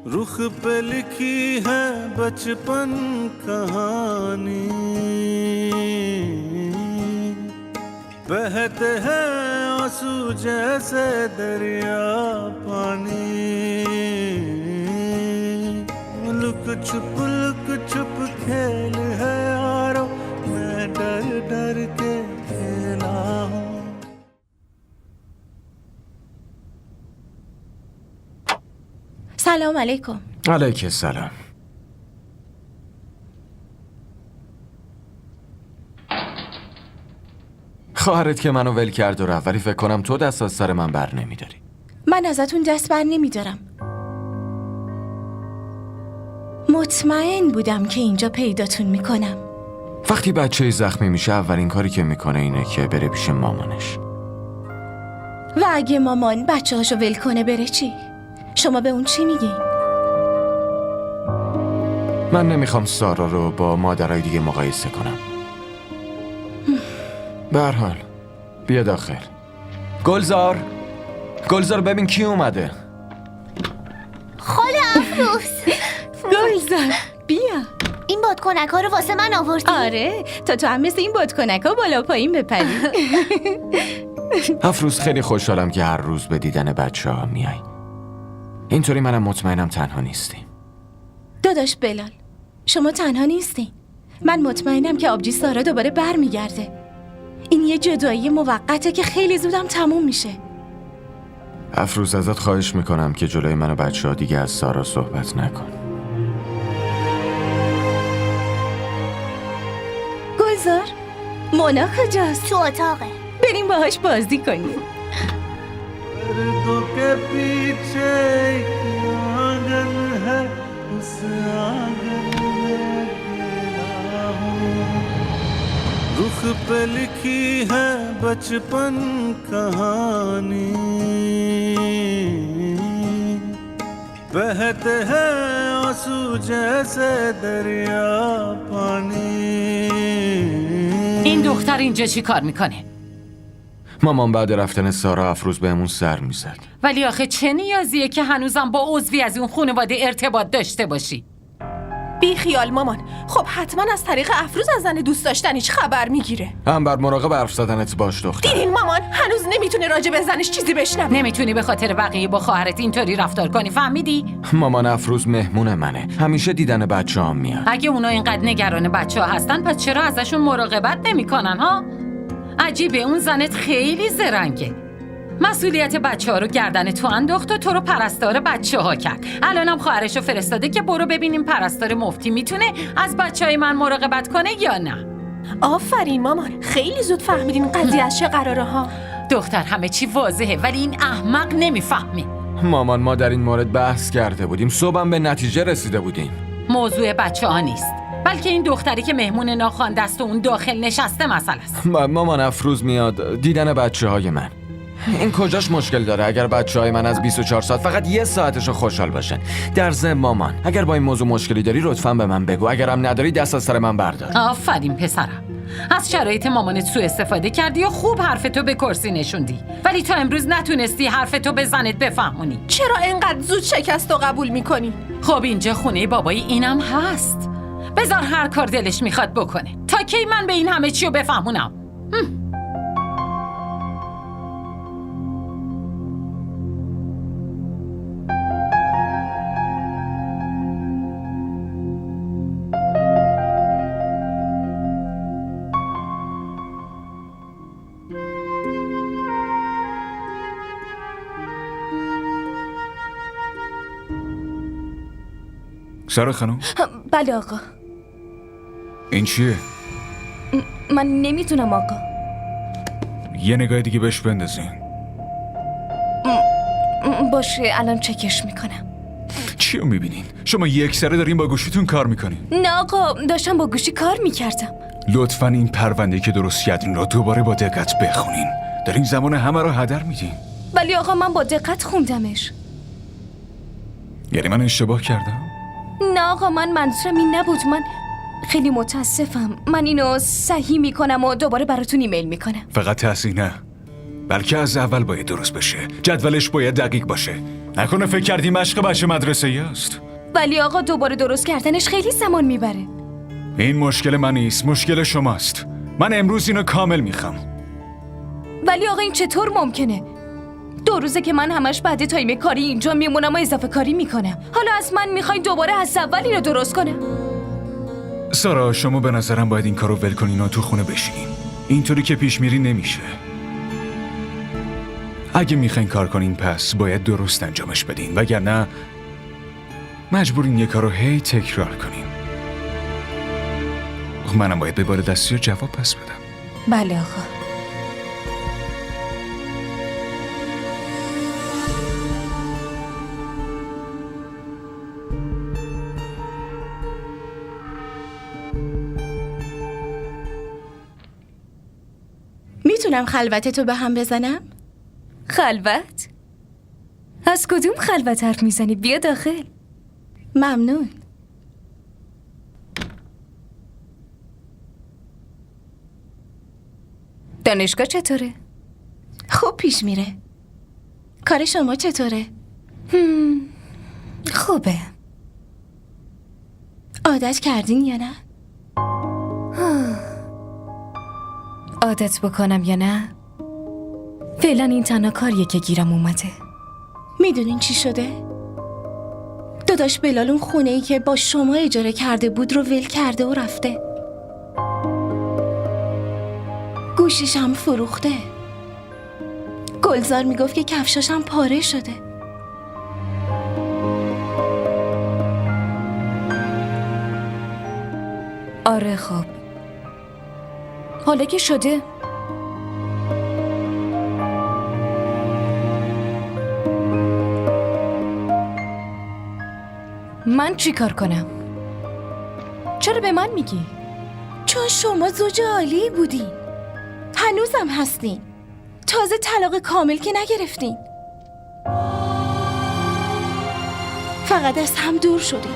रुख पे लिखी है बचपन कहानी, बहते हैं आंसू जैसे दरिया पानी, लुक छुप खेल है यारो, मैं डर डर के खेला हूँ. سلام علیکم. علیک السلام. خواهرت که منو ول کرد و رفت، ولی فکر کنم تو دست از سر من بر نمیداری. من ازتون دست بر نمیدارم. مطمئن بودم که اینجا پیداتون میکنم. وقتی بچه زخمی میشه اولین کاری که میکنه اینه که بره پیش مامانش. و اگه مامان بچه هاشو ول کنه بره چی؟ شما به اون چی میگین؟ من نمیخوام سارا رو با مادرای دیگه مقایسه کنم. به هر حال بیا داخل. گلزار ببین کی اومده. خاله افروز. گلزار بیا. این بادکنک ها رو واسه من آوردی؟ آره تو هم مثل این بادکنک ها بالا پایین بپری. افروز خیلی خوشحالم که هر روز به دیدن بچه ها میای. اینطوری منم مطمئنم تنها نیستیم. داداش بلال شما تنها نیستین. من مطمئنم که آبجی سارا دوباره بر میگرده. این یه جدایی موقته که خیلی زودم تموم میشه. افروز ازت خواهش میکنم که جلوی من و بچه ها دیگه از سارا صحبت نکن. گلزار مونا کجاست؟ تو اتاقه. بریم باهاش بازی کنیم. पर्दों के पीछे एक आंगन है, उस आंगन में अकेला हूँ. रुख पे लिखी है बचपन कहानी, बहते हैं आंसू जैसे दरिया पानी. این دختر اینجا چی کار میکنه؟ مامان بعد رفتن سارا افروز بهمون سر میزد. ولی آخه چه نیازیه که هنوزم با عضوی از اون خانواده ارتباط داشته باشی؟ بی خیال مامان. خب حتما از طریق افروز از زن دوست داشتنیش خبر میگیره. انبر مراقب حرف زدنت باش دختر. دیدین مامان هنوز نمیتونه راجع به زنش چیزی بشنوه. نمیتونی به خاطر بقیه با خواهرت اینطوری رفتار کنی، فهمیدی؟ مامان افروز مهمون منه، همیشه دیدن بچه‌هام میاد. اگه اونا اینقدر نگران بچه‌ها هستن پس چرا ازشون مراقبت نمیکنن ها؟ عجیبه اون زنت خیلی زرنگه. مسئولیت بچه‌ها رو گردن تو انداخت و تو رو پرستار بچه‌ها کرد. الانم خواهرشو فرستاده که برو ببینیم پرستار مفتی میتونه از بچه‌های من مراقبت کنه یا نه. آفرین مامان، خیلی زود فهمیدین قضیه از چه قراره ها. دختر همه چی واضحه ولی این احمق نمیفهمی. مامان ما در این مورد بحث کرده بودیم، صبحم به نتیجه رسیده بودیم. موضوع بچه‌ها نیست، بلکه این دختری که مهمون ناخوانده است و اون داخل نشسته مسئله است. مامان افروز میاد دیدن بچه‌های من. این کجاش مشکل داره اگر بچه‌های من از 24 ساعت فقط یه ساعتشو خوشحال باشن؟ در ضمن مامان اگر با این موضوع مشکلی داری لطفاً به من بگو، اگرم نداری دست از سر من بردار. آفرین پسرم، از شرایط مامانت سوء استفاده کردی و خوب حرفتو به کرسی نشوندی، ولی تا امروز نتونستی حرفتو به زنت بفهمونی. چرا اینقدر زود شکست و قبول میکنی؟ خب اینجا خونه بابای اینم هست، بذار هر کار دلش میخواد بکنه. تا کی من به این همه چیو بفهمونم؟ سارا خانم بله آقا. این چیه؟ من نمیتونم آقا. یه نگاه دیگه بهش بندازین. باشه الان چکش میکنم. چیو میبینین؟ شما یک سره دارین با گوشیتون کار میکنین. نه آقا داشتم با گوشی کار میکردم. لطفاً این پرونده که درست کردین رو دوباره با دقت بخونین. دارین زمان همه رو هدر میدین. ولی آقا من با دقت خوندمش. یعنی من اشتباه کردم؟ نه آقا من منظورم این نبود. من خیلی متاسفم. من اینو صحیح میکنم و دوباره براتون ایمیل میکنم. فقط تصحیح نه، بلکه از اول باید درست بشه. جدولش باید دقیق باشه. نکنه فکر کردی مشق بچه مدرسه‌ای است؟ ولی آقا دوباره درست کردنش خیلی زمان میبره. این مشکل من نیست، مشکل شماست. من امروز اینو کامل میخوام. ولی آقا این چطور ممکنه؟ 2 روزه که من همش بعد تایم کاری اینجا میمونم و اضافه کاری میکنم. حالا از من میخواین دوباره از اول اینو درست کنم؟ سارا، شما به نظرم باید این کارو ول کنین و تو خونه بشینین. اینطوری که پیش میری نمیشه. اگه میخواین کار کنین پس باید درست انجامش بدین، وگرنه مجبورین یه کارو هی تکرار کنین. منم باید به بار دستی جواب پس بدم. بله آقا. میتونم خلوتتو به هم بزنم؟ خلوت؟ از کدوم خلوت حرف میزنی؟ بیا داخل. ممنون. دانشگاه چطوره؟ خوب پیش میره. کار شما چطوره؟ خوبه. عادت کردین یا نه؟ عادت بکنم یا نه؟ فعلا این تنها کاریه که گیرم اومده. میدونین چی شده؟ داداش بلال اون خونه‌ای که با شما اجاره کرده بود رو ول کرده و رفته. گوشیش هم فروخته. گلزار میگفت که کفشاش هم پاره شده. آره خب، حالا که شده من چی کار کنم؟ چرا به من میگی؟ چون شما زوج عالی بودین، هنوزم هستین، تازه طلاق کامل که نگرفتین، فقط از هم دور شدین.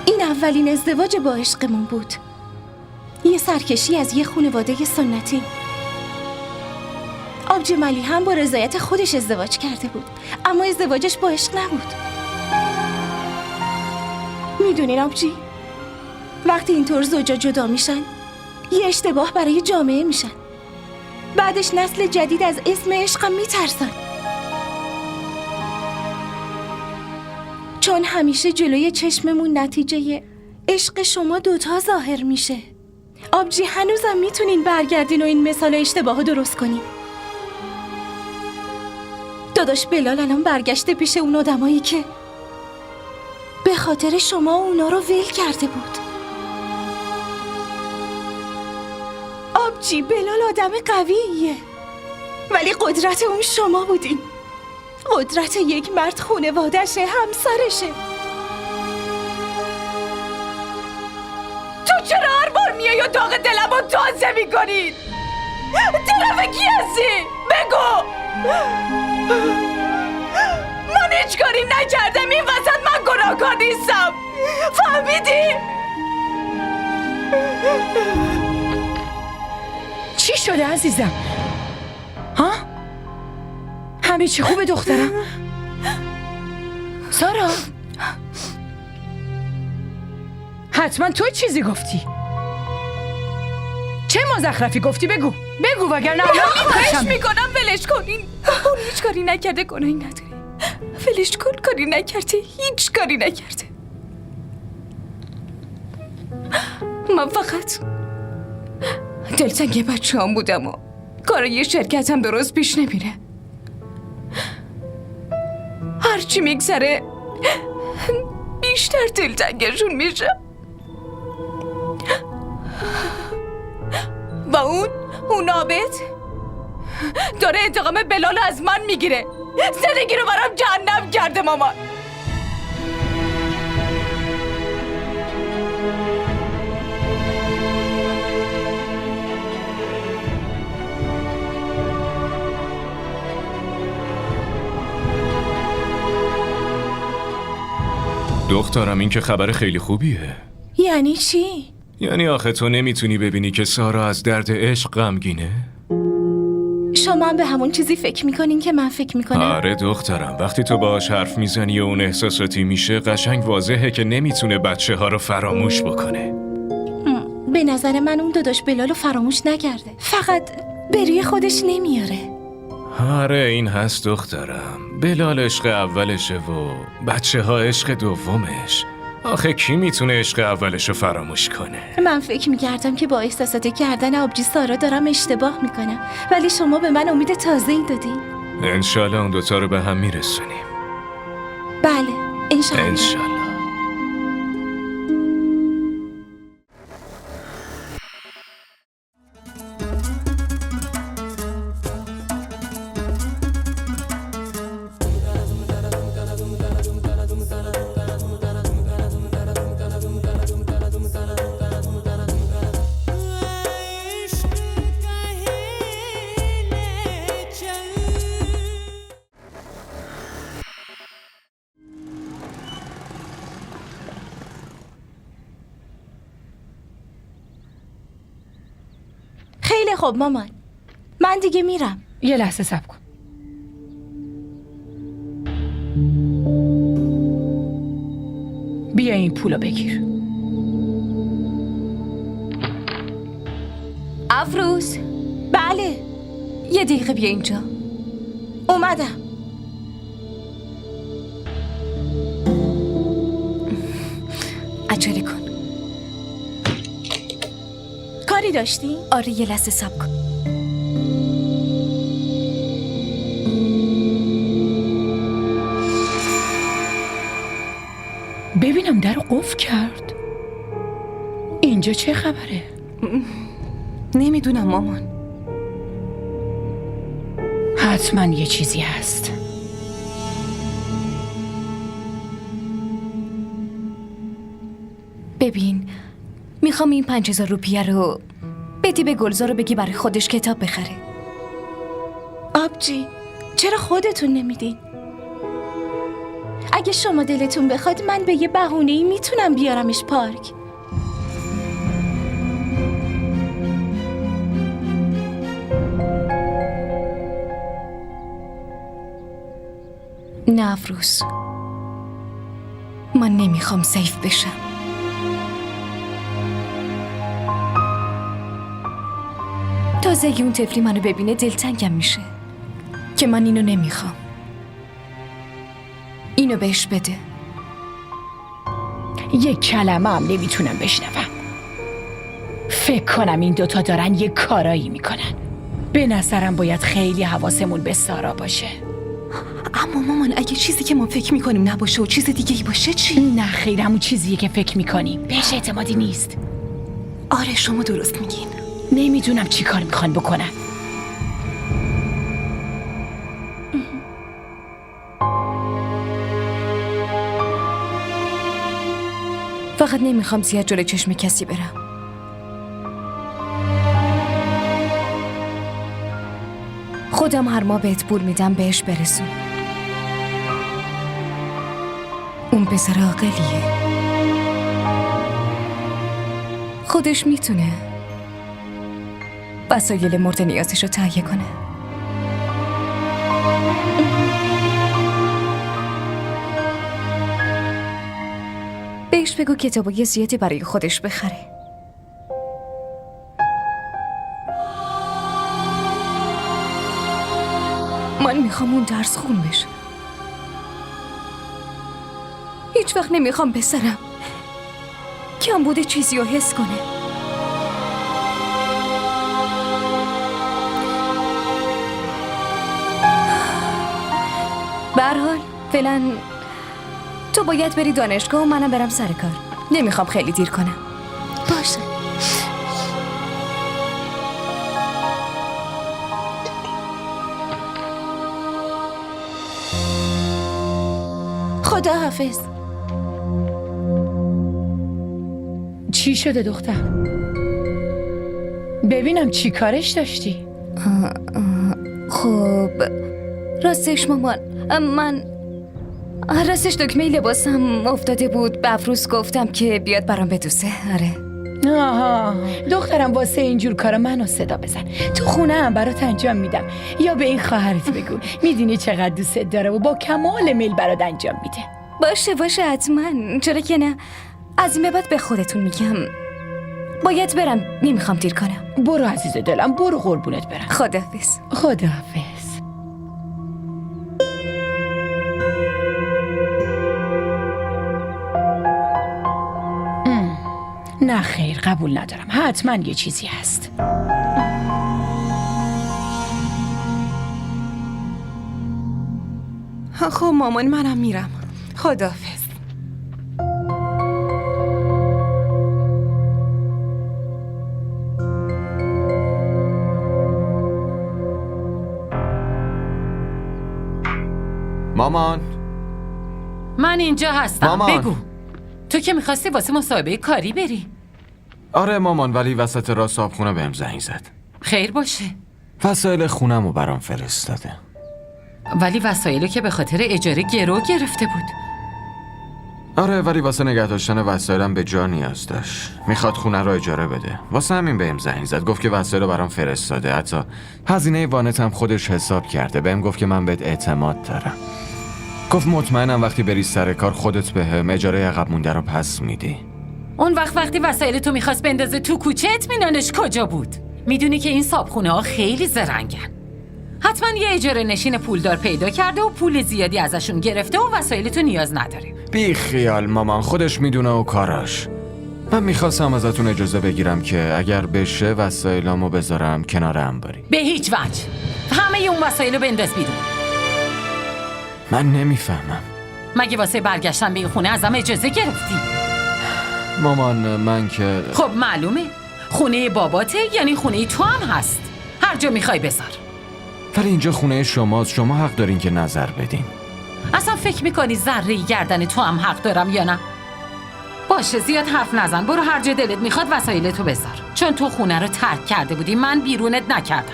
این اولین ازدواج با عشقمون بود، یه سرکشی از یه خانواده سنتی. آبجملی هم با رضایت خودش ازدواج کرده بود، اما ازدواجش با عشق نبود. میدونین آبجی، وقتی اینطور زوجا جدا میشن یه اشتباه برای جامعه میشن، بعدش نسل جدید از اسم عشقم میترسن، چون همیشه جلوی چشممون نتیجه عشق شما دوتا ظاهر میشه. آبجی هنوزم میتونین برگردین و این مثال اشتباه درست کنین. داداش بلال الان برگشته پیش اون آدمایی که به خاطر شما اونا رو ول کرده بود. آبجی بلال آدم قویه، ولی قدرت اون شما بودین. قدرت یک مرد خونوادشه، همسرشه. تو چرا هر بار میای و داغ دلم رو تازه میکنید؟ طرف کی هستی؟ بگو. من هیچ کاری نکردم، این وسط من گناهکار نیستم، فهمیدی؟ چی شده عزیزم؟ ها؟ همه چی خوبه دخترم؟ سارا؟ حتما تو چیزی گفتی. چه مزخرفی گفتی؟ بگو وگرنه الان خواهش میکنم ولش کنین. اون هیچ کاری نکرده، گناهی نداره. ولش کن، کاری نکرده، هیچ کاری نکرده. من فقط دلتنگ بچه هم بودم و کار یه شرکت هم درست پیش نمیره. هرچی میگذره بیشتر دلتنگشون میشه. و اون عابد داره انتقام بلال از من میگیره. زندگی رو برام جهنم کرده مامان. دخترم این که خبر خیلی خوبیه. یعنی چی؟ یعنی آخه تو نمیتونی ببینی که سارا از درد عشق غمگینه؟ شما هم به همون چیزی فکر میکنین که من فکر میکنم؟ آره دخترم، وقتی تو باهاش حرف میزنی و اون احساساتی میشه قشنگ واضحه که نمیتونه بچه ها رو فراموش بکنه. به نظر من اون داداش بلال رو فراموش نکرده، فقط به روی خودش نمیاره. آره این هست دخترم، بلال عشق اولشه و بچه ها عشق دومش. آخه کی میتونه عشق اولش رو فراموش کنه؟ من فکر میکردم که با احساسات کردن آبجی سارا دارم اشتباه میکنم، ولی شما به من امید تازه‌ای دادین. انشالله اون دوتا رو به هم میرسونیم. بله انشالله. انشالله. خیلی خوب مامان، من دیگه میرم. یه لحظه صبر کن. بیا این پولو بگیر. افروز. بله یه دقیقه بیا اینجا. اومدم. عجله کن. کاری داشتی؟ آره یه لحظه صبر کن. ببینم در قفل کرد. اینجا چه خبره؟ نمیدونم مامان. حتما یه چیزی هست. ببین میخوام این 5000 روپیه رو بدی به گلزار رو بگی برای خودش کتاب بخره. آبجی چرا خودتون نمیدین؟ اگه شما دلتون بخواد من به یه بهونه‌ای میتونم بیارمش پارک. نه افروز، من نمیخوام سیف بشم. تازه اون طفلی منو ببینه دلتنگم میشه که من اینو نمیخوام. اینو بهش بده. یک کلمه هم نمیتونم بشنوم. فکر کنم این دوتا دارن یه کارایی میکنن. به نظرم باید خیلی حواسمون به سارا باشه. اما مامان اگه چیزی که ما فکر میکنیم نباشه و چیز دیگه ای باشه چی؟ نه خیر، همون چیزیه که فکر میکنیم. بهش اعتمادی نیست. آره شما درست میگین. نمیدونم چی کار میخوان بکنن. فقط نمیخوام زیاد جلوی چشم کسی برم. خودم هر ماه بهت پول میدم بهش برسون. اون پسر عاقلیه، خودش میتونه وسایل مورد نیازش رو تهیه کنه. بهش بگو کتابای زیادی برای خودش بخره. من میخوام اون درس خون بشه. هیچ وقت نمیخوام پسرم کم بوده چیزی رو حس کنه. به هر حال فعلا تو باید بری دانشگاه و منم برم سر کار. نمیخوام خیلی دیر کنم. باشه. خدا حافظ. چی شده دختر؟ ببینم چی کارش داشتی؟ خب راستش مامان، من راستش دکمه لباسم افتاده بود. به افروز گفتم که بیاد برام بدوسه. آره آها دخترم واسه اینجور کارا منو صدا بزن. تو خونه هم برات انجام میدم. یا به این خواهرت بگو میدونی چقدر دوستت داره و با کمال میل برات انجام میده. باشه حتما، چرا که نه. از این به بعد به خودتون میگم باید برم، نمیخوام دیر کنم. برو عزیز دلم، برو قربونت برم. خداحافظ. خداحافظ. نه خیر، قبول ندارم. حتما یه چیزی هست. خب مامان منم میرم. خداحافظ. مامان من اینجا هستم. مامان. بگو تو که میخواستی واسه مصاحبه کاری بری. آره مامان، ولی وسط راه صاحبخونه بهم زنگ زد. خیر باشه. وسایل خونمو برام فرستاده. ولی وسایلو که به خاطر اجاره گرو گرفته بود. آره ولی واسه نگه داشتن وسایلم به جا نیاز داشت. میخواد خونه رو اجاره بده. واسه همین بهم زنگ زد. گفت که وسایلو برام فرستاده. حتی هزینه وانت هم خودش حساب کرده. بهم گفت که من بهت اعتماد دارم. گفت مطمئنم وقتی بری سر کار خودت بهم اجاره عقب مونده رو پس میدی. اون وقتی وسایل تو میخواست بندازه تو کوچه، اطمینانش کجا بود؟ میدونی که این صابخونه ها خیلی زرنگن. حتما یه اجاره نشین پولدار پیدا کرده و پول زیادی ازشون گرفته و وسایل تو نیاز نداره. بی خیال مامان، خودش میدونه و کاراش. من میخواستم ازتون اجازه بگیرم که اگر بشه وسایلامو بذارم کنار انباری. به هیچ وجه. همه اون وسایلو بنداز بیرون. من نمیفهمم. مگه واسه برگشتن به این خونه ازم اجازه گرفتی؟ مامان من که خب معلومه. خونه باباته، یعنی خونه تو هم هست. هر جا میخوای بذار. ولی اینجا خونه شماست. شما حق دارین که نظر بدین. اصلا فکر میکنی ذره گردن تو هم حق دارم یا نه؟ باشه زیاد حرف نزن. برو هر جا دلت میخواد وسایل تو بذار. چون تو خونه رو ترک کرده بودی، من بیرونت نکردم.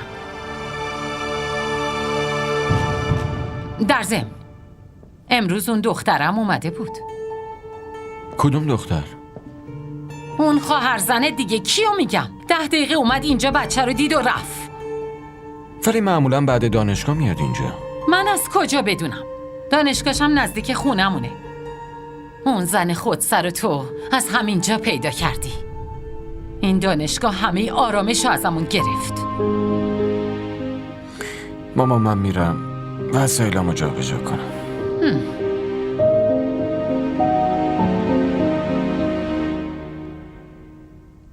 در ضمن امروز اون دخترم اومده بود. کدوم دختر؟ اون خواهر زنه دیگه، کیو میگم؟ 10 دقیقه اومد اینجا، بچه رو دید و رفت. ولی معمولا بعد دانشگاه میاد اینجا. من از کجا بدونم؟ دانشگاهشم نزدیک خونمونه. اون زن خودسر تو از همینجا پیدا کردی. این دانشگاه همه آرامش رو ازمون گرفت. مامان من میرم وسایلامو جابجا کنم.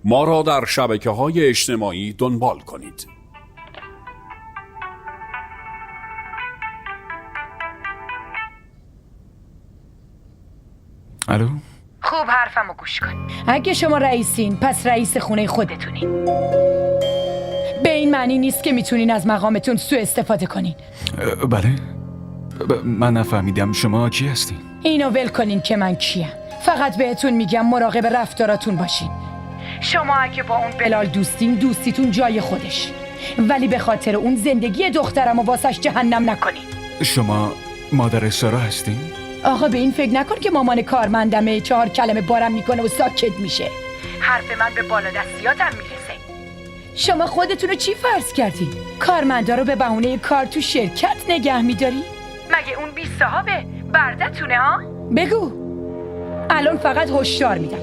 ما را در شبکه‌های اجتماعی دنبال کنید. الو؟ خوب حرفمو گوش کن. اگه شما رئیسین پس رئیس خونه خودتونین. به این معنی نیست که میتونین از مقامتون سوء استفاده کنین. بله؟ من نفهمیدم شما کی هستین؟ اینو ول کنین که من کیم. فقط بهتون میگم مراقب رفتاراتون باشین. شما اگه با اون بلال دوستین، دوستیتون جای خودش، ولی به خاطر اون زندگی دخترمو واسش جهنم نکنین. شما مادر سارا هستین؟ آقا به این فکر نکن که مامان کارمندمه 4 کلمه بارم میکنه و ساکت میشه. حرف من به بالا دستیاتم میرسه. شما خودتونو چی فرض کردین؟ کارمندا رو به بهونه کار تو شرکت نگه میداری؟ مگه اون بی صاحبه؟ بردتونه ها؟ بگو. الان فقط هشدار میدم،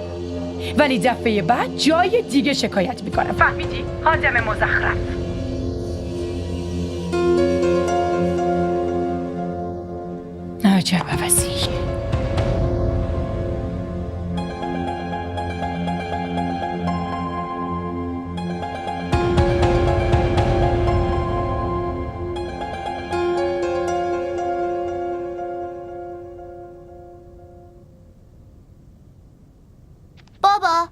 ولی دفعه بعد جای دیگه شکایت میکنم. فهمیدی؟ آدم مزخرف. عجب عوضیه. بابا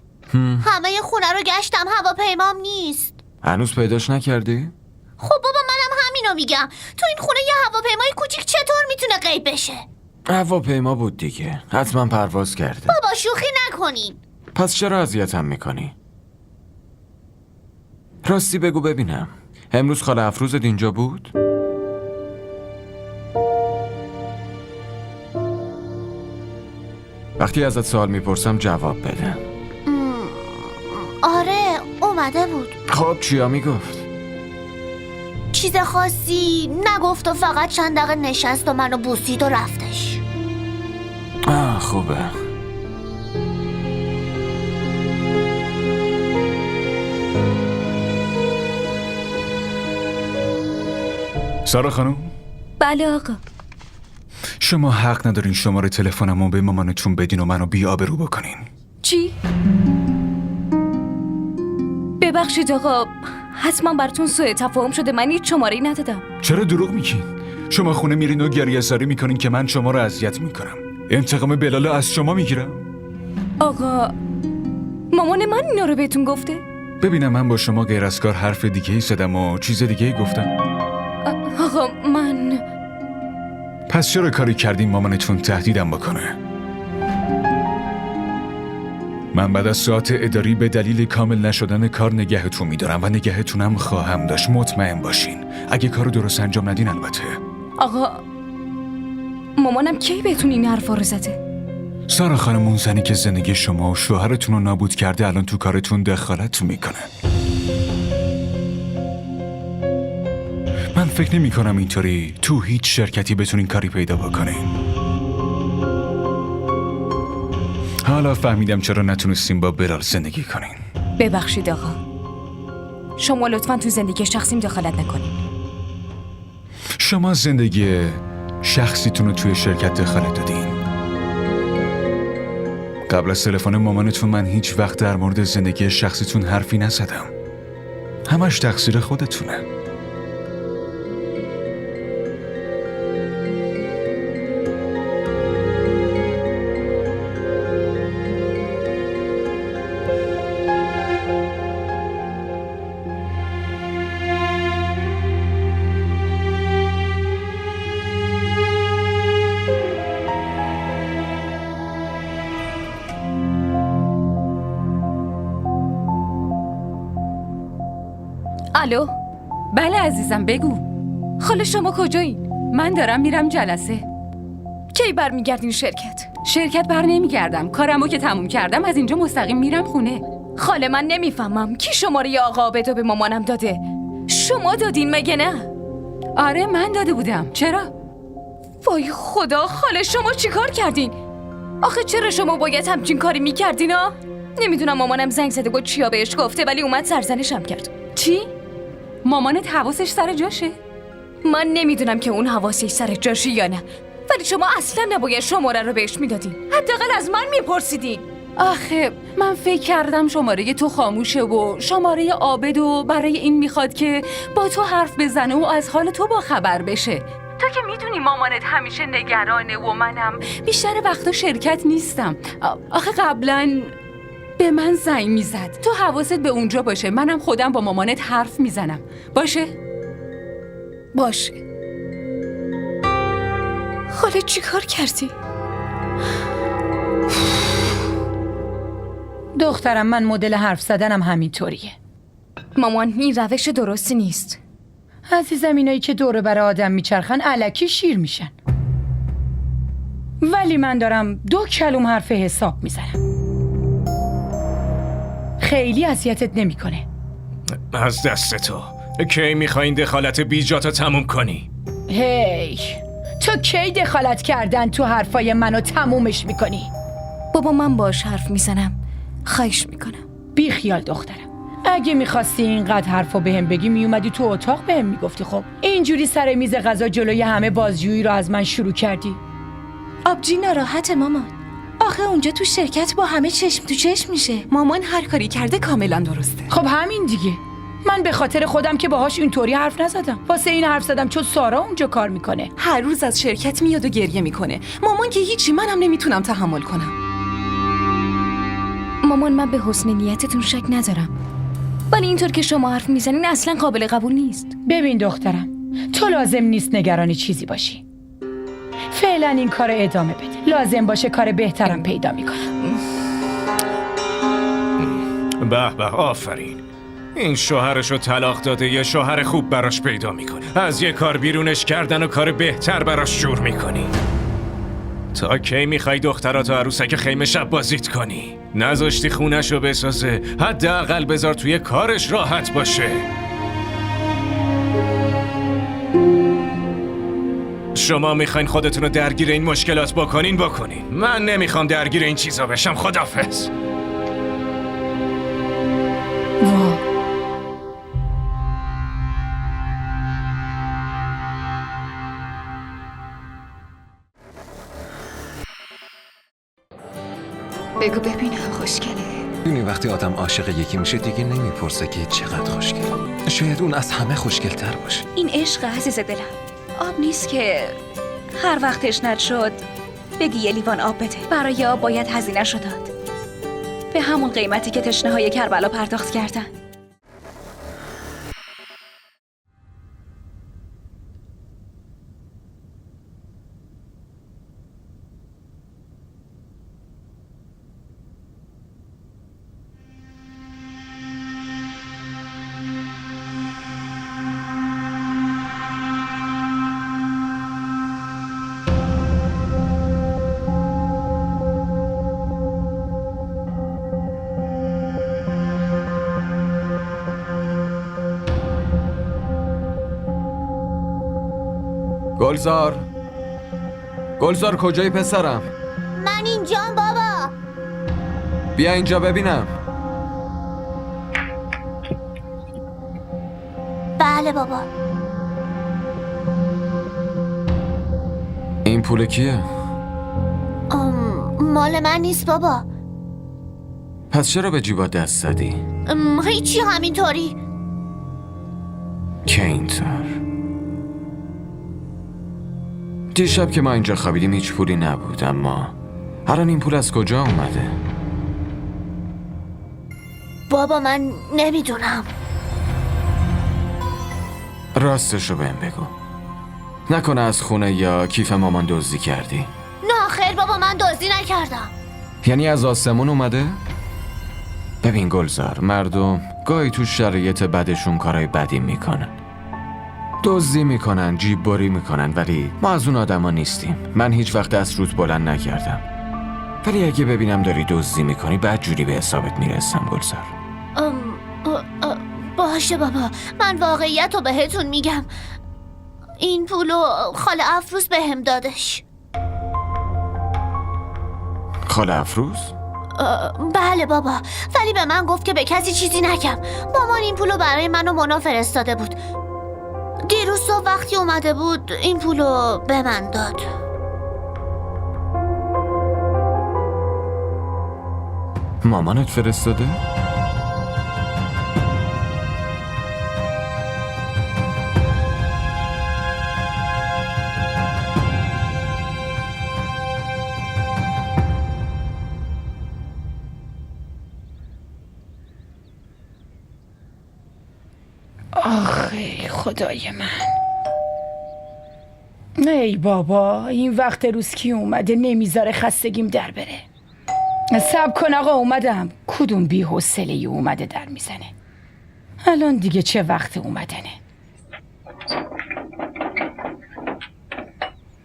همه خونه رو گشتم، هواپیمام نیست. هنوز پیداش نکردی؟ خب بابا منم همینو میگم. تو این خونه یه هواپیمای کوچیک چطور میتونه غیب بشه؟ هواپیما بود دیگه، حتما پرواز کرده. بابا شوخی نکنین. پس چرا اذیتم میکنی؟ راستی بگو ببینم، امروز خاله افروزت اینجا بود؟ وقتی ازت سوال میپرسم جواب بده. اومده بود. خب چیا میگفت؟ چیز خاصی نگفت و فقط چند دقیقه نشست و منو بوسید و رفتش. خوبه. سارا خانم، بله آقا. شما حق ندارین شماره تلفنمو به مامانتون بدین و منو بی‌آبرو بکنین. چی؟ ببخشید آقا، حتما براتون سوء تفاهم شده. من هیچ شماره‌ای ندادم. چرا دروغ میگین؟ شما خونه میرین و گریه‌زاری میکنین که من شما رو اذیت میکنم. انتقام بلال از شما میگیرم. آقا، مامان من اینا رو بهتون گفته؟ ببینم من با شما غیر از کار حرف دیگه‌ای زدم و چیز دیگه‌ای گفتم. آقا من... پس چرا کاری کردین مامانتون تهدیدم بکنه؟ من بعد از ساعت اداری به دلیل کامل نشدن کار نگهتون میدارم و نگهتونم خواهم داشت. مطمئن باشین. اگه کارو درست انجام ندین البته. آقا، مامانم کی بهتون این حرفا رو زده؟ سارا خانم، اون زنی که زندگی شما و شوهرتون رو نابود کرده الان تو کارتون دخالت میکنه. من فکر نمی کنم اینطوری تو هیچ شرکتی بتونین کاری پیدا بکنین. حالا فهمیدم چرا نتونستیم با بلال زندگی کنین. ببخشید آقا، شما لطفاً تو زندگی شخصیم دخالت نکنین. شما زندگی شخصیتون رو توی شرکت دخالت دادین. قبل از تلفن مامانتون من هیچ وقت در مورد زندگی شخصیتون حرفی نزدم. همش تقصیر خودتونه. الو؟ بله عزیزم بگو. خاله شما کجایین؟ من دارم میرم جلسه. کی برمیگردین شرکت؟ شرکت بر نمیگردم. کارمو که تموم کردم از اینجا مستقیم میرم خونه. خاله من نمیفهمم کی شماره آقا عابدو به مامانم داده؟ شما دادین مگه نه؟ آره من داده بودم. چرا؟ وای خدا، خاله شما چیکار کردین؟ آخه چرا شما باید همچین کاری میکردین ها؟ نمیدونم، مامانم زنگ زده بود چیا بهش گفته ولی اومد سرزنشم کرد. چی؟ مامانت حواسش سر جاشه؟ من نمیدونم که اون حواسش سر جاشه یا نه، ولی شما اصلا نباید شماره رو بهش میدادین. حداقل از من میپرسیدین. آخه من فکر کردم شماره تو خاموشه و شماره عابدو برای این میخواد که با تو حرف بزنه و از حال تو با خبر بشه. تو که میدونی مامانت همیشه نگرانه و منم بیشتر وقتا شرکت نیستم. آخه قبلا به من زنگ میزد. تو حواست به اونجا باشه، منم خودم با مامانت حرف میزنم. باشه؟ باشه. خاله چی کار کردی؟ دخترم من مدل حرف زدنم همینطوریه. مامان این روش درستی نیست. عزیزم اینایی که دور بر آدم میچرخن الکی شیر میشن. ولی من دارم 2 کلم حرف حساب میزنم. خیلی اذیتت نمیکنه. از دست تو. کی میخواین دخالت بیجاتو تموم کنی؟ هی تو کی دخالت کردن تو حرفای منو تمومش میکنی؟ بابا من باش حرف میزنم، خواهش میکنم. بی خیال دخترم، اگه میخواستی اینقدر حرفو بهم بگی میومدی تو اتاق بهم میگفتی. خب اینجوری سر میز غذا جلوی همه بازجویی رو از من شروع کردی. آبجی ناراحت مامان. آخه اونجا تو شرکت با همه چشم تو چشم میشه. مامان هر کاری کرده کاملا درسته. خب همین دیگه. من به خاطر خودم که باهاش اینطوری حرف نزدم، واسه این حرف زدم چون سارا اونجا کار میکنه. هر روز از شرکت میاد و گریه میکنه. مامان که هیچی، منم نمیتونم تحمل کنم. مامان من به حسن نیتتون شک ندارم، ولی اینطور که شما حرف میزنین اصلا قابل قبول نیست. ببین دخترم، تو لازم نیست نگران چیزی باشی. فعلا این کار ادامه بده. لازم باشه کار بهترم پیدا میکنم. به به آفرین. این شوهرشو طلاق داده، یه شوهر خوب براش پیدا میکنه. از یه کار بیرونش کردن و کار بهتر براش جور میکنی. تا کی میخوای دخترات و عروسک خیمه شب بازیت کنی؟ نذاشتی خونشو بسازه، حداقل بذار توی کارش راحت باشه. شما میخواین خودتون رو درگیر این مشکلات بکنین. من نمیخوام درگیر این چیزا بشم. خداحافظ. بگو ببینم خوشگله. می‌دونی وقتی آدم عاشق یکی میشه دیگه نمیپرسه که چقدر خوشگله. شاید اون از همه خوشگل‌تر باشه. این عشق عزیز دلم. آب نیست که هر وقت تشنت شد بگی یه لیوان آب بده. برای آب باید هزینه‌شو داد. به همون قیمتی که تشنه‌های کربلا پرداخت کردن. گلزار کجایی پسرم؟ من اینجام بابا. بیا اینجا ببینم. بله بابا. این پول کیه؟ مال من نیست بابا. پس چرا به جیبات دست زدی؟ هیچی، همینطوری. که اینطور دیشب که ما اینجا خوابیدیم هیچ پولی نبود، اما الان این پول از کجا اومده؟ بابا من نمیدونم. راستشو بهم بگو. نکنه از خونه یا کیف مامان دزدی کردی؟ نه خیر بابا، من دزدی نکردم. یعنی از آسمون اومده؟ ببین گلزار، مردم گاهی تو شرایط بدشون کارهای بدی میکنن، دزدی میکنن، جیب بری میکنن، ولی ما از اون آدما نیستیم. من هیچ وقت دست روت بلند نکردم، ولی اگه ببینم داری دزدی میکنی بعد جوری به حسابت میرسم گلزار. باشه بابا، من واقعیت رو بهتون میگم. این پولو خاله افروز بهم دادش. خاله افروز؟ بله بابا، ولی به من گفت که به کسی چیزی نگم. مامان این پولو برای من و مونا فرستاده بود. دیروز صبح وقتی اومده بود این پولو به من داد. مامانت فرستاده؟ آخه خدای من. ای بابا، این وقت روز کی اومده نمیذاره خستگیم در بره. صبر کن آقا، اومدم. کدوم بی حوصله‌ای اومده در میزنه؟ الان دیگه چه وقت اومدنه؟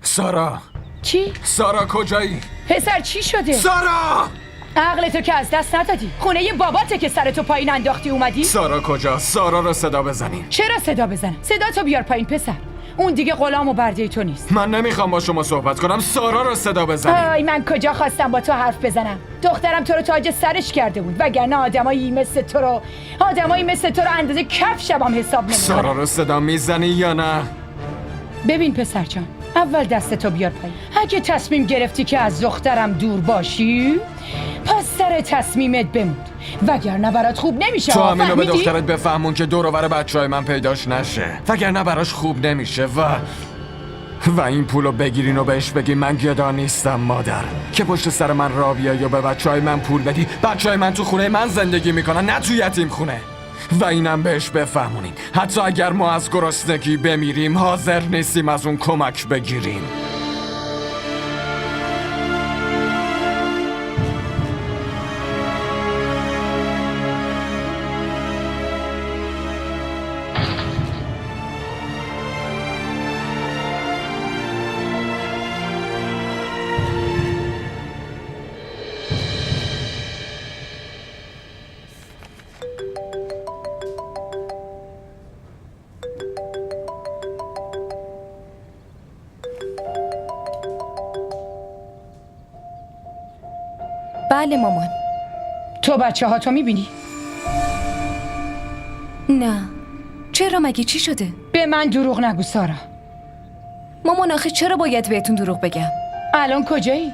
سارا. چی؟ سارا کجایی؟ پسر چی شده؟ سارا! عقلتو که از دست ندادی؟ خونه یه باباته که سرتو پایین انداختی اومدی؟ سارا کجا؟ سارا رو صدا بزنین. چرا صدا بزنم؟ صدا تو بیار پایین پسر. اون دیگه غلام و برده تو نیست. من نمیخوام با شما صحبت کنم. سارا رو صدا بزنین. آی من کجا خواستم با تو حرف بزنم؟ دخترم تو رو تاج سرش کرده بود، وگرنه آدمایی مثل تو رو اندازه کفشم هم حساب نمی‌کنم. سارا رو صدا میزنی یا نه؟ ببین پسر جان، اول دستتو بیار پایین. اگه تصمیم گرفتی که از دخترم دور باشی، پس سر تصمیمت بمود، وگرنه برات خوب نمیشه. تو همینو به دخترت بفهمون که دور و بر بچهای من پیداش نشه، وگرنه براش خوب نمیشه. و این پولو بگیرین و بهش بگین من گدا نیستم مادر، که پشت سر من را بیایی و به بچهای من پول بدی. بچهای من تو خونه من زندگی میکنن، نه تو یتیم خونه. و اینم بهش بفهمونین حتی اگر ما از گرسنگی بمیریم حاضر نیستیم از اون کمک بگیریم. بله مامان. تو بچه ها تو میبینی؟ نه. چرا مگه چی شده؟ به من دروغ نگو سارا. مامان آخه چرا باید بهتون دروغ بگم؟ الان کجایی؟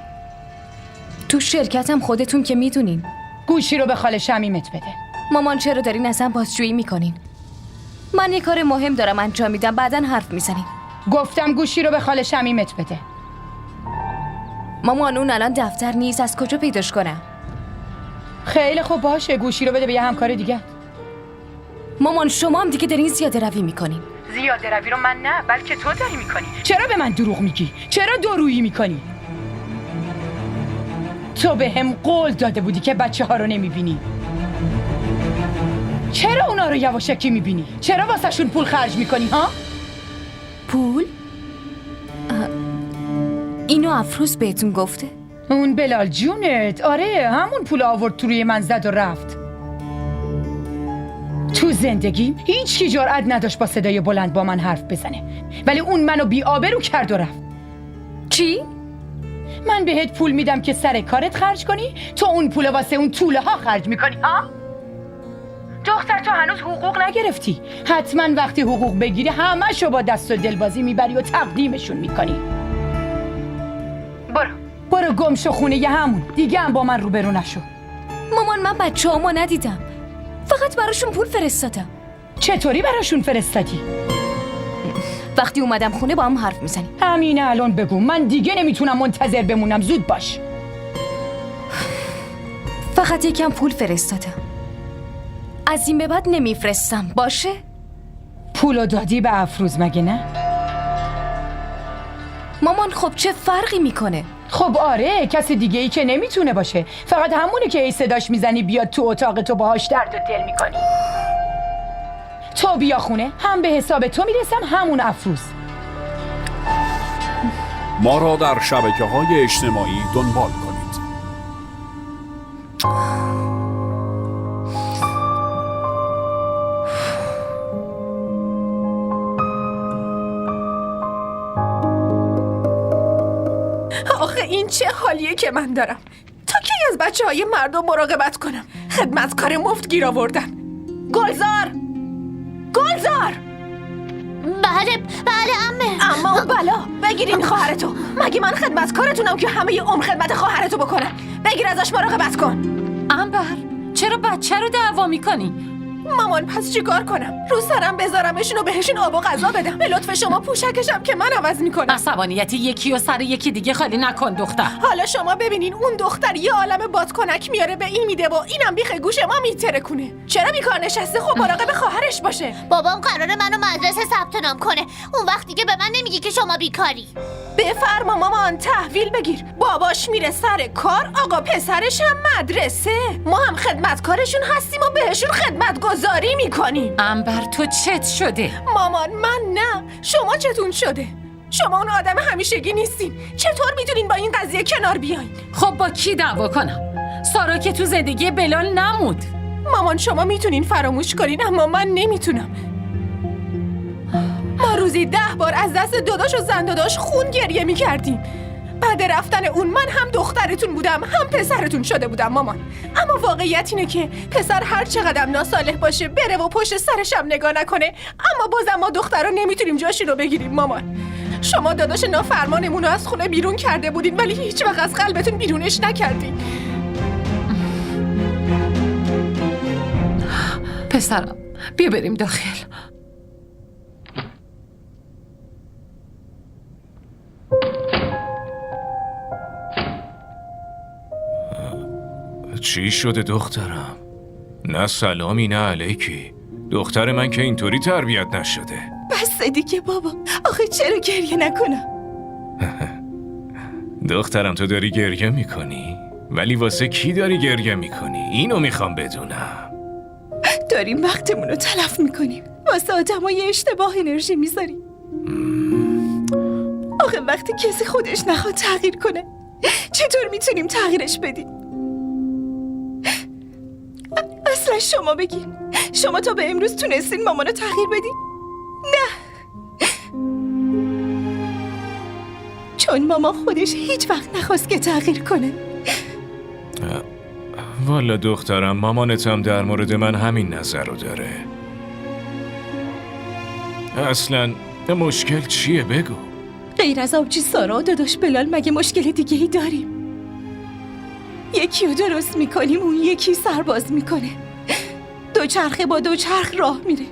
تو شرکتم خودتون که میدونین. گوشی رو به خاله شمیمت بده. مامان چرا دارین اصلا بازجویی میکنین؟ من یه کار مهم دارم انجام میدم، بعداً حرف میزنیم. گفتم گوشی رو به خاله شمیمت بده. مامان اون الان دفتر نیست، از کجا پیداش کنم؟ خیلی خوب باشه، گوشی رو بده به یه همکار دیگه. مامان شما هم دیگه دارین زیاده روی میکنین. زیاده روی رو من نه، بلکه تو داری میکنی. چرا به من دروغ میگی؟ چرا دورویی میکنی؟ تو به هم قول داده بودی که بچه ها رو نمیبینی. چرا اونا رو یواشکی میبینی؟ چرا واسه شون پول خرج میکنی ها؟ پول؟ اینو افروز بهتون گفته؟ اون بلال جونت، آره همون پول آورد تو روی من زد و رفت. تو زندگیم هیچ کی جرئت نداشت با صدای بلند با من حرف بزنه، ولی اون منو بی آبرو کرد و رفت. چی؟ من بهت پول میدم که سر کارت خرج کنی، تو اون پول واسه اون توله ها خرج میکنی ها؟ دختر تو هنوز حقوق نگرفتی. حتما وقتی حقوق بگیری همه‌شو با دست و دلبازی میبری و تقدیمشون میکنی. برو گم شو خونه ی همون دیگه هم با من روبرو نشو. مامان من بچه‌هامو ندیدم، فقط براشون پول فرستادم. چطوری براشون فرستادی؟ وقتی اومدم خونه با هم حرف میزنیم. همین الان بگو، من دیگه نمیتونم منتظر بمونم، زود باش. فقط یکم پول فرستادم، از این به بعد نمیفرستم، باشه؟ پولو دادی به افروز مگه نه؟ مامان خب چه فرقی میکنه؟ خب آره، کسی دیگه ای که نمیتونه باشه، فقط همونه که ای صداش میزنی بیاد تو اتاق تو باهاش درد و دل میکنی. تو بیا خونه، هم به حساب تو میرسم همون افروز. ما را در شبکه‌های اجتماعی دنبال کنید. آخه این چه حالیه که من دارم؟ تا کی از بچه‌های مردم مراقبت کنم؟ خدمتکار مفت گیر آوردن. گلزار! بله عمه. اما اون بلا، بگیر این خواهرتو. مگه من خدمتکارتونم که همه عمر خدمت خواهرتو بکنم؟ بگیر ازش مراقبت کن. انبر چرا بچه رو دعوا میکنی؟ مامان پس چیکار کنم؟ رو سرم بذارمشون و بهشون آب و غذا بدم؟ به لطف شما پوشکشم که من عوض میکنم. عصبانیت یکی و سر یکی دیگه خالی نکن دختر. حالا شما ببینین اون دختر یه عالم بادکنک میاره به این میده و اینم بیخ گوش ما میترکونه. چرا بیکار نشسته؟ خب مراقب خواهرش باشه. بابام قراره منو مدرسه ثبت نام کنه، اون وقت دیگه به من نمیگی که شما بیکاری. بفرما مامان، تحویل بگیر. باباش میره سر کار، آقا پسرش هم مدرسه. ما هم خدمتکارشون هستیم و بهشون خدمتگزاری میکنیم. انبر تو چت شده؟ مامان من نه، شما چتون شده؟ شما اون آدم همیشگی نیستین. چطور میتونین با این قضیه کنار بیاین؟ خب با کی دعوا کنم؟ سارا که تو زندگی بلال نمود. مامان شما میتونین فراموش کنین، اما من نمیتونم. ما روزی 10 بار از دست داداش و زن داداش خون گریه میکردیم. بعد رفتن اون من هم دخترتون بودم هم پسرتون شده بودم مامان. اما واقعیت اینه که پسر هر چقدر ناصالح باشه بره و پشت سرشم نگاه نکنه، اما بازم ما دخترها نمیتونیم جاشون رو بگیریم مامان. شما داداش نافرمانمون رو از خونه بیرون کرده بودین ولی هیچ وقت از قلبتون بیرونش نکردین. پسرم بیا بریم داخل. چی شده دخترم؟ نه سلامی نه علیکی. دختر من که اینطوری تربیت نشده. بس دیگه بابا، آخه چرا گریه نکنم؟ دخترم تو داری گریه میکنی؟ ولی واسه کی داری گریه میکنی؟ اینو میخوام بدونم. داریم وقتمون رو تلف میکنیم، واسه آدمای اشتباه انرژی میذاریم. آخه وقتی کسی خودش نخواد تغییر کنه چطور میتونیم تغییرش بدیم؟ اصلا شما بگین، شما تا به امروز تونستین مامانو تغییر بدین؟ نه، چون ماما خودش هیچ وقت نخواست که تغییر کنه. والا دخترم، مامانتم در مورد من همین نظر رو داره. اصلا مشکل چیه بگو؟ غیر از آبجی سارا و داداش بلال مگه مشکل دیگه ای داریم؟ یکی رو درست میکنیم، اون یکی سرباز میکنه. دوچرخه با دوچرخ راه میره،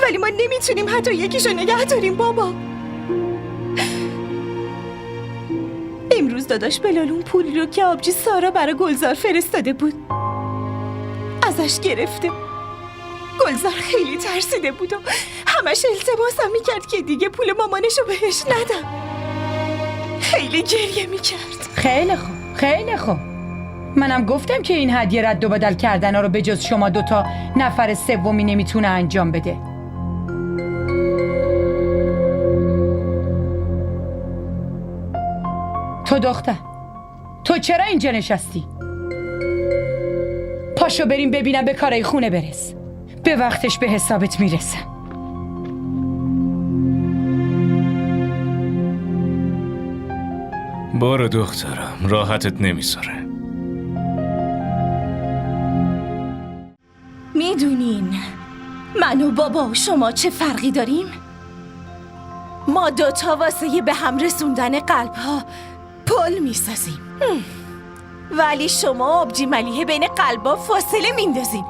ولی ما نمیتونیم حتی یکیشو نگه داریم بابا. امروز داداش بلال اون پولی رو که آبجی سارا برای گلزار فرستاده بود ازش گرفته. گلزار خیلی ترسیده بود و همش التماسم میکرد که دیگه پول مامانشو بهش ندم. خیلی گریه میکرد. خیلی خوب، خیلی خوب. منم گفتم که این هدیه رد و بدل کردن ها رو به جز شما دوتا نفر سومی نمیتونه انجام بده. تو دختر، تو چرا اینجا نشستی؟ پاشو بریم ببینم به کارای خونه برس. به وقتش به حسابت میرسم. برو دخترم، راحتت نمیذاره. میدونین من و بابا و شما چه فرقی داریم؟ ما دوتا واسه به هم رسوندن قلب ها پل میسازیم، ولی شما آبجی ملیحه بین قلبا فاصله میندازین.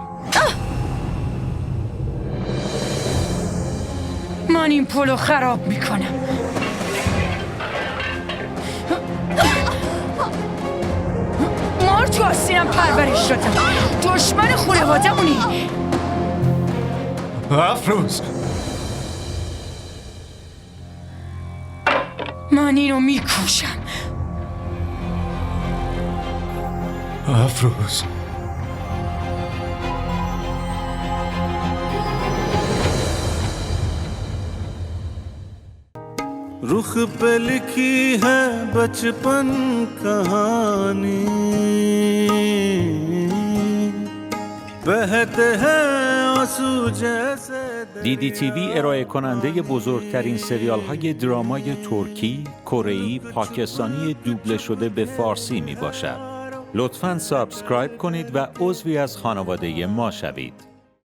من این پلو خراب میکنم. مار تو آسینم پرورش شدم. دشمن خانواده‌مونی. افروز، من اینو میکوشم. افروز، रुख पे लिखी है बचपन कहानी, बहते हैं आंसू जैसे। DDTV ارائه کننده بزرگترین سریال های درامای ترکی، کره‌ای، پاکستانی دوبله شده به فارسی می باشد. لطفاً سابسکرایب کنید و عضوی از خانواده ما شوید.